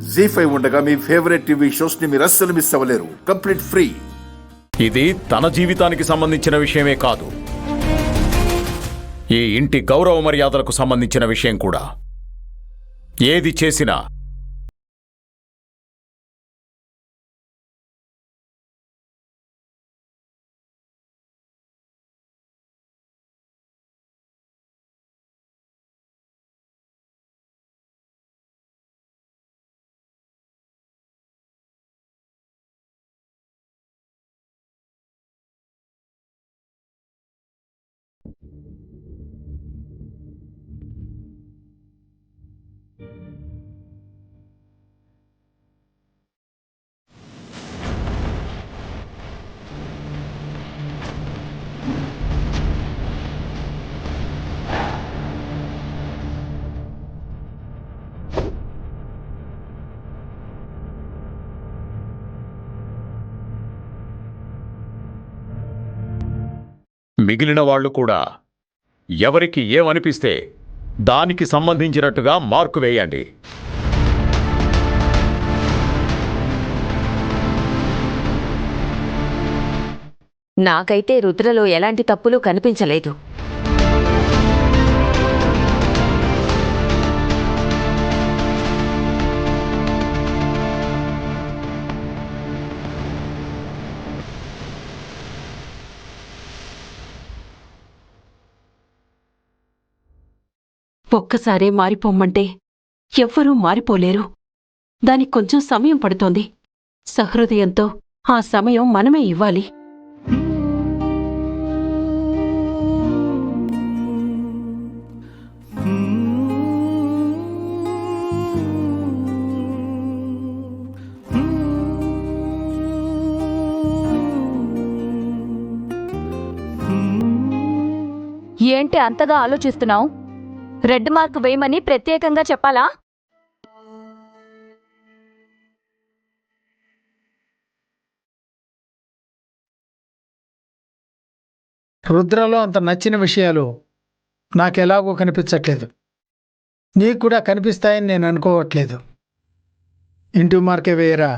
జీ5 ఉండగా మీ favourite TV shows ని మీరు అస్సలు మిస్ అవ్వలేరు. Complete free. ఇది తన జీవితానికి సంబంధించిన విషయమే కాదు, ఈ ఇంటి గౌరవ మర్యాదలకు సంబంధించిన విషయం కూడా. ఏది చేసినా మిగిలిన వాళ్ళు కూడా ఎవరికి ఏమనిపిస్తే దానికి సంబంధించినట్టుగా మార్కు వేయండి. నాకైతే రుద్రలో ఎలాంటి తప్పులు కనిపించలేదు. ఒక్కసారే మారిపోమ్మంటే ఎవ్వరూ మారిపోలేరు. దానికి కొంచెం సమయం పడుతోంది. సహృదయంతో ఆ సమయం మనమే ఇవ్వాలి. ఏంటి అంతగా ఆలోచిస్తున్నావు? రెడ్ మార్క్ వేయమని ప్రత్యేకంగా చెప్పాలా? రుద్రలో అంత నచ్చిన విషయాలు నాకెలాగో కనిపించట్లేదు. నీకు కూడా కనిపిస్తాయని నేను అనుకోవట్లేదు. ఇంటూ మార్కే వేయరా.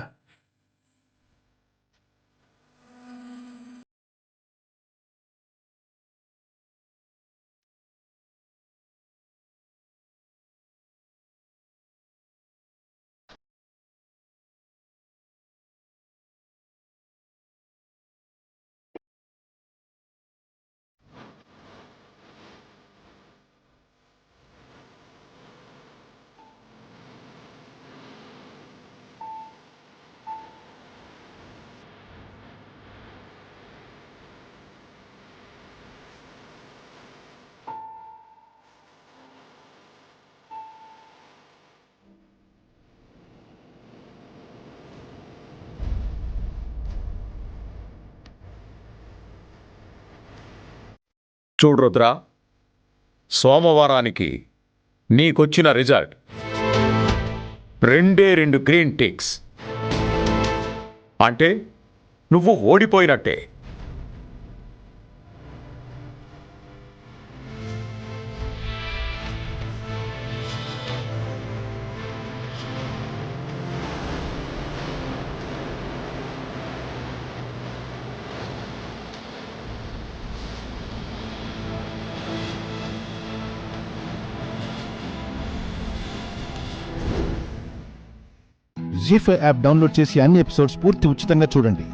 చూడు రుద్ర, సోమవారానికి నీకొచ్చిన రిజల్ట్ 2 గ్రీన్ టిక్స్. అంటే నువ్వు ఓడిపోయినట్టే. జీ5 యాప్ డౌన్లోడ్ చేసి అన్ని ఎపిసోడ్స్ పూర్తి ఉచితంగా చూడండి.